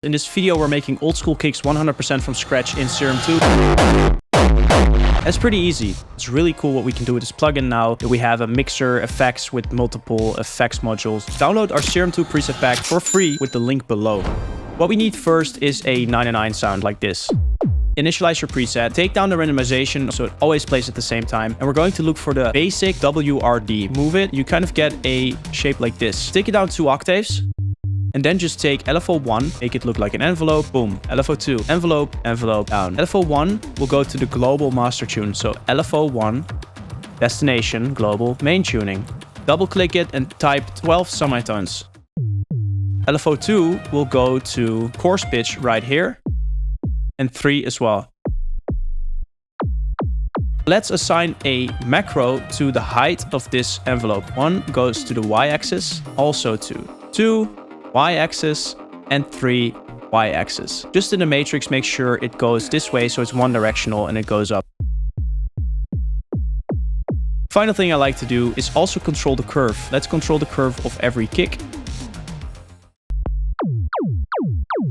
In this video, we're making old school kicks 100% from scratch in Serum 2. That's pretty easy. It's really cool what we can do with this plugin now that we have a mixer effects with multiple effects modules. Download our Serum 2 preset pack for free with the link below. What we need first is a 999 sound like this. Initialize your preset, take down the randomization so it always plays at the same time. And we're going to look for the basic WRD. Move it, you kind of get a shape like this. Take it down 2 octaves. And then just take LFO1, make it look like an envelope, boom. LFO2, envelope, envelope, down. LFO1 will go to the global master tune. So LFO1, destination, global, main tuning. Double click it and type 12 semitones. LFO2 will go to coarse pitch right here. And 3 as well. Let's assign a macro to the height of this envelope. 1 goes to the y-axis, also to 2, y-axis, and 3, y-axis. Just in the matrix, make sure it goes this way so it's one directional and it goes up. Final thing I like to do is also control the curve. Let's control the curve of every kick.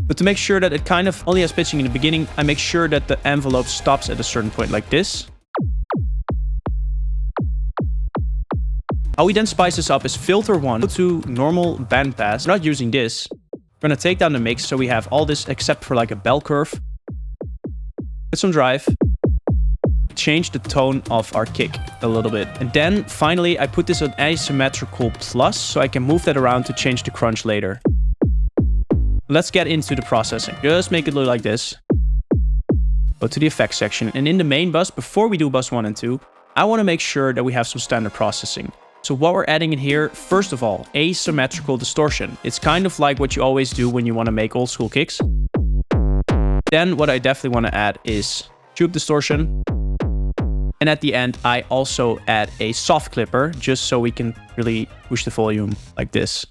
But to make sure that it kind of only has pitching in the beginning, I make sure that the envelope stops at a certain point like this. How we then spice this up is filter 1, go to normal bandpass. We're not using this. We're going to take down the mix so we have all this except for like a bell curve. Get some drive. Change the tone of our kick a little bit. And then finally I put this on asymmetrical plus so I can move that around to change the crunch later. Let's get into the processing. Just make it look like this. Go to the effects section. And in the main bus, before we do bus 1 and 2, I want to make sure that we have some standard processing. So what we're adding in here, first of all, asymmetrical distortion. It's kind of like what you always do when you want to make old school kicks. Then what I definitely want to add is tube distortion. And at the end, I also add a soft clipper just so we can really push the volume like this.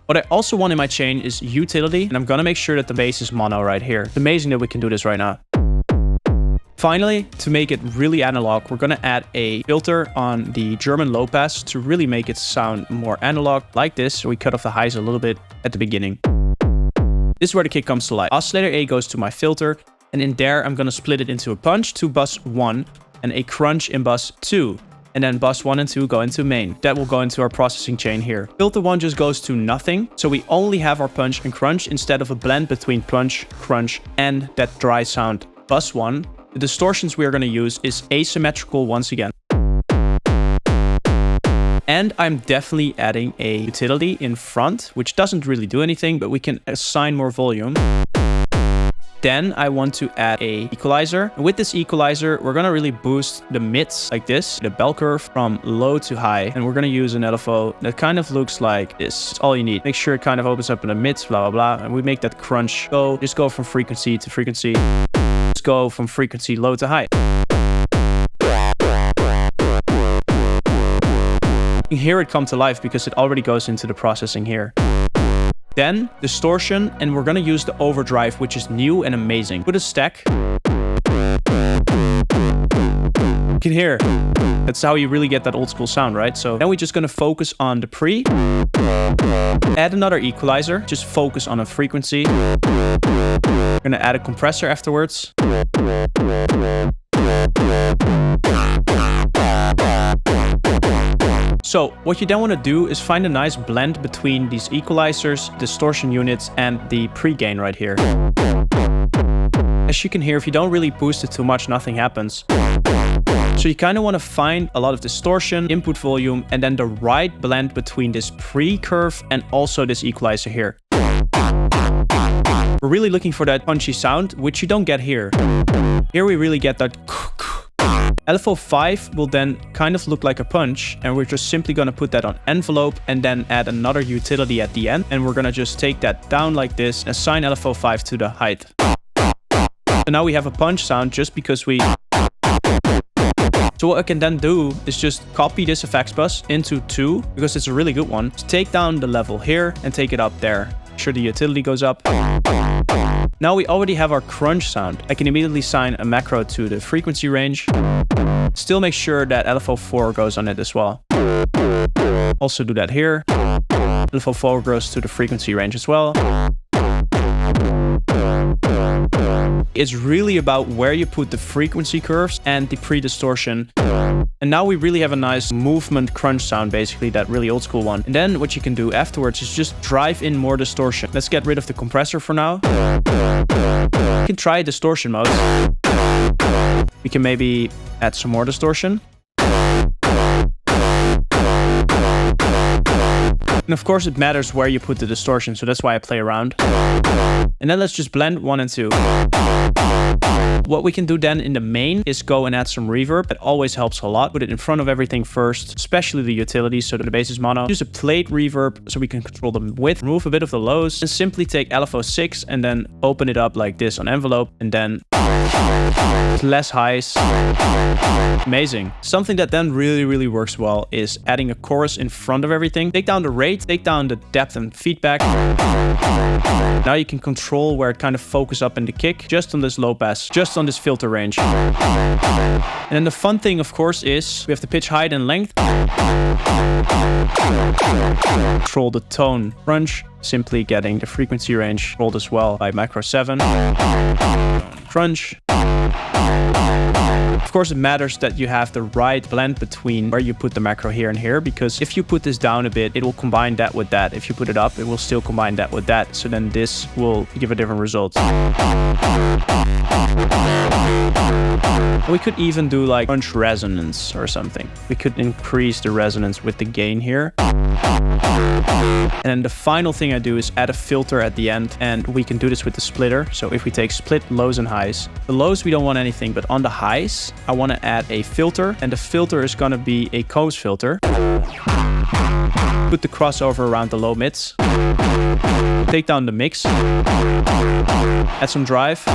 What I also want in my chain is utility, and I'm gonna make sure that the bass is mono right here. It's amazing that we can do this right now. Finally, to make it really analog, we're gonna add a filter on the German low pass to really make it sound more analog like this. So we cut off the highs a little bit at the beginning. This is where the kick comes to life. Oscillator A goes to my filter, and in there, I'm gonna split it into a punch to bus 1 and a crunch in bus 2. And then bus 1 and 2 go into main. That will go into our processing chain here. Filter 1 just goes to nothing. So we only have our punch and crunch instead of a blend between punch, crunch, and that dry sound. Bus 1, the distortions we are going to use is asymmetrical once again. And I'm definitely adding a utility in front, which doesn't really do anything, but we can assign more volume. Then I want to add a equalizer. And with this equalizer, we're gonna really boost the mids like this, the bell curve from low to high. And we're gonna use an LFO that kind of looks like this. It's all you need. Make sure it kind of opens up in the mids, blah, blah, blah. And we make that crunch go. Just go from frequency to frequency. Just go from frequency low to high. You can hear it come to life because it already goes into the processing here. Then distortion, and we're gonna use the overdrive, which is new and amazing. Put a stack. You can hear. That's how you really get that old school sound, right? So then we're just gonna focus on the pre. Add another equalizer. Just focus on a frequency. We're gonna add a compressor afterwards. So what you then want to do is find a nice blend between these equalizers, distortion units, and the pre-gain right here. As you can hear, if you don't really boost it too much, nothing happens. So you kind of want to find a lot of distortion, input volume, and then the right blend between this pre-curve and also this equalizer here. We're really looking for that punchy sound, which you don't get here. Here we really get that. LFO5 will then kind of look like a punch, and we're just simply going to put that on envelope and then add another utility at the end. And we're going to just take that down like this and assign LFO5 to the height. So now we have a punch sound just because we... So what I can then do is just copy this effects bus into 2, because it's a really good one. So take down the level here and take it up there. Make sure the utility goes up. Now we already have our crunch sound. I can immediately assign a macro to the frequency range. Still make sure that LFO4 goes on it as well. Also do that here. LFO4 goes to the frequency range as well. It's really about where you put the frequency curves and the pre-distortion. And now we really have a nice movement crunch sound, basically, that really old school one. And then what you can do afterwards is just drive in more distortion. Let's get rid of the compressor for now. You can try distortion mode. We can maybe add some more distortion. And of course it matters where you put the distortion, so that's why I play around. And then let's just blend 1 and 2. What we can do then in the main is go and add some reverb. It always helps a lot. Put it in front of everything first, especially the utilities, so that the bass is mono. Use a plate reverb so we can control the width. Remove a bit of the lows and simply take LFO6 and then open it up like this on envelope, and then less highs. Amazing. Something that then really works well is adding a chorus in front of everything. Take down the rate, take down the depth and feedback. Now you can control where it kind of focus up in the kick, just on this low pass, just on this filter range. And then the fun thing, of course, is we have the pitch height and length. Control the tone crunch, simply getting the frequency range controlled as well by macro 7. Crunch. Of course, it matters that you have the right blend between where you put the macro here and here, because if you put this down a bit, it will combine that with that. If you put it up, it will still combine that with that. So then this will give a different result. We could even do like crunch resonance or something. We could increase the resonance with the gain here. And then the final thing I do is add a filter at the end, and we can do this with the splitter. So if we take split lows and highs, the lows we don't want anything, but on the highs I want to add a filter, and the filter is going to be a Coase filter. Put the crossover around the low mids. Take down the mix. Add some drive.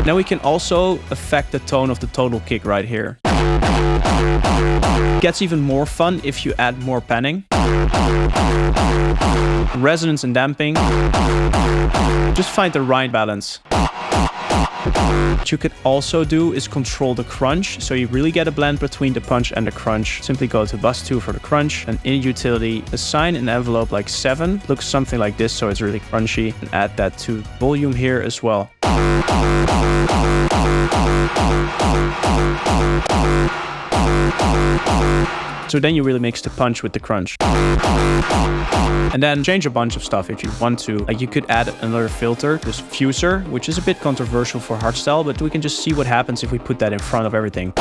Now we can also affect the tone of the total kick right here. It gets even more fun if you add more panning. Resonance and damping. Just find the right balance. What you could also do is control the crunch, so you really get a blend between the punch and the crunch. Simply go to bus 2 for the crunch, and in utility assign an envelope like 7. Looks something like this, so it's really crunchy, and add that to volume here as well. So then you really mix the punch with the crunch. And then change a bunch of stuff if you want to. Like you could add another filter, this fuser, which is a bit controversial for hardstyle, but we can just see what happens if we put that in front of everything.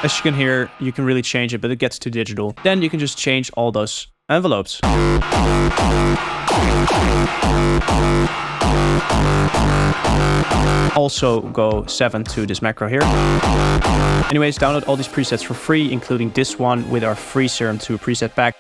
As you can hear, you can really change it, but it gets too digital. Then you can just change all those envelopes. Also go 7 to this macro here. Anyways, download all these presets for free, including this one with our free Serum 2 preset pack.